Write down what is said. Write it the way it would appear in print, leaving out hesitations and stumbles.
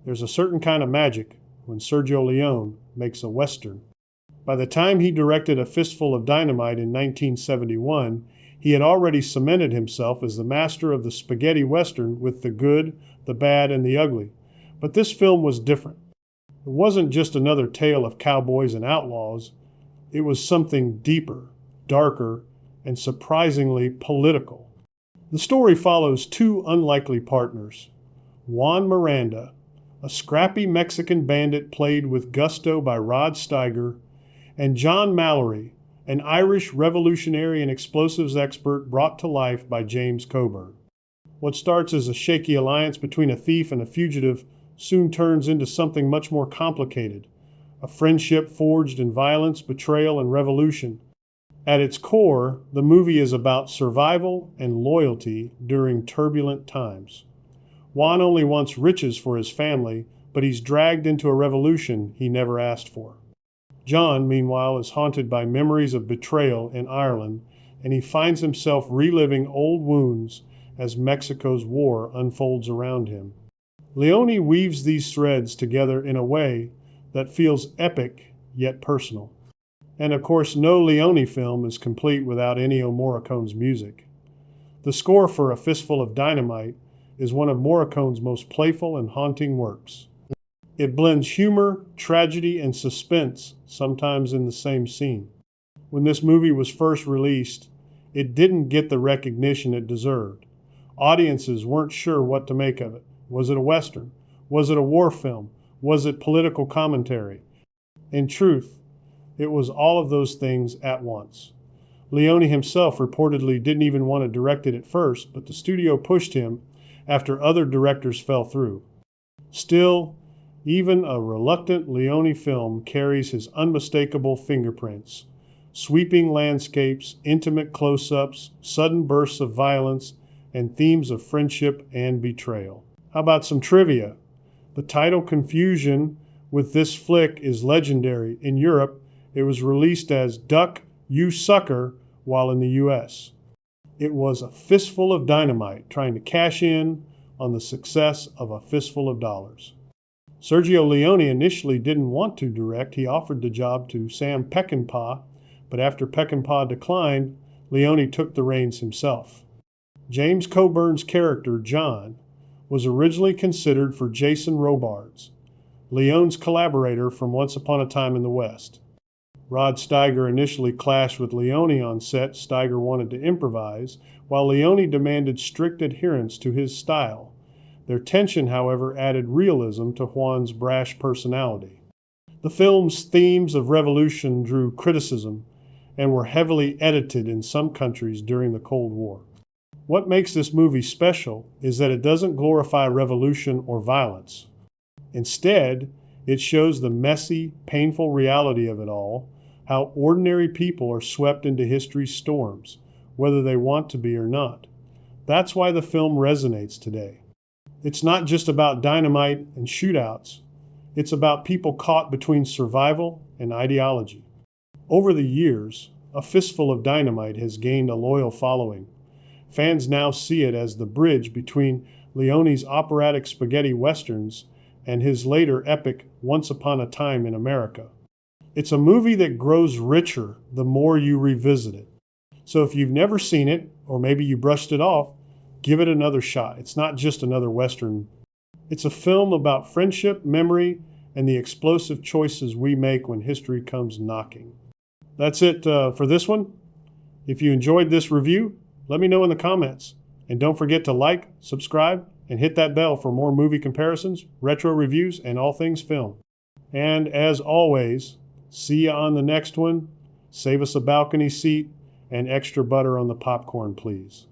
There's a certain kind of magic when Sergio Leone makes a Western. By the time he directed A Fistful of Dynamite in 1971, he had already cemented himself as the master of the spaghetti Western with the good, the bad, and the ugly. But this film was different. It wasn't just another tale of cowboys and outlaws. It was something deeper, darker, and surprisingly political. The story follows two unlikely partners. Juan Miranda, a scrappy Mexican bandit played with gusto by Rod Steiger, and John Mallory, an Irish revolutionary and explosives expert brought to life by James Coburn. What starts as a shaky alliance between a thief and a fugitive soon turns into something much more complicated, a friendship forged in violence, betrayal, and revolution. At its core, the movie is about survival and loyalty during turbulent times. Juan only wants riches for his family, but he's dragged into a revolution he never asked for. John, meanwhile, is haunted by memories of betrayal in Ireland, and he finds himself reliving old wounds as Mexico's war unfolds around him. Leone weaves these threads together in a way that feels epic yet personal. And of course, no Leone film is complete without Ennio Morricone's music. The score for A Fistful of Dynamite is one of Morricone's most playful and haunting works. It blends humor, tragedy, and suspense, sometimes in the same scene. When this movie was first released, it didn't get the recognition it deserved. Audiences weren't sure what to make of it. Was it a Western? Was it a war film? Was it political commentary? In truth, it was all of those things at once. Leone himself reportedly didn't even want to direct it at first, but the studio pushed him after other directors fell through. Still, even a reluctant Leone film carries his unmistakable fingerprints. Sweeping landscapes, intimate close-ups, sudden bursts of violence, and themes of friendship and betrayal. How about some trivia? The title confusion with this flick is legendary. In Europe, it was released as Duck, You Sucker, while in the US. It was a fistful of dynamite trying to cash in on the success of A Fistful of Dollars. Sergio Leone initially didn't want to direct. He offered the job to Sam Peckinpah, but after Peckinpah declined, Leone took the reins himself. James Coburn's character, John, was originally considered for Jason Robards, Leone's collaborator from Once Upon a Time in the West. Rod Steiger initially clashed with Leone on set. Steiger wanted to improvise, while Leone demanded strict adherence to his style. Their tension, however, added realism to Juan's brash personality. The film's themes of revolution drew criticism and were heavily edited in some countries during the Cold War. What makes this movie special is that it doesn't glorify revolution or violence. Instead, it shows the messy, painful reality of it all, how ordinary people are swept into history's storms, whether they want to be or not. That's why the film resonates today. It's not just about dynamite and shootouts. It's about people caught between survival and ideology. Over the years, A Fistful of Dynamite has gained a loyal following. Fans now see it as the bridge between Leone's operatic spaghetti westerns and his later epic Once Upon a Time in America. It's a movie that grows richer the more you revisit it. So if you've never seen it, or maybe you brushed it off, give it another shot. It's not just another Western. It's a film about friendship, memory, and the explosive choices we make when history comes knocking. That's it for this one. If you enjoyed this review, let me know in the comments. And don't forget to like, subscribe, and hit that bell for more movie comparisons, retro reviews, and all things film. And as always, see ya on the next one. Save us a balcony seat and extra butter on the popcorn, please.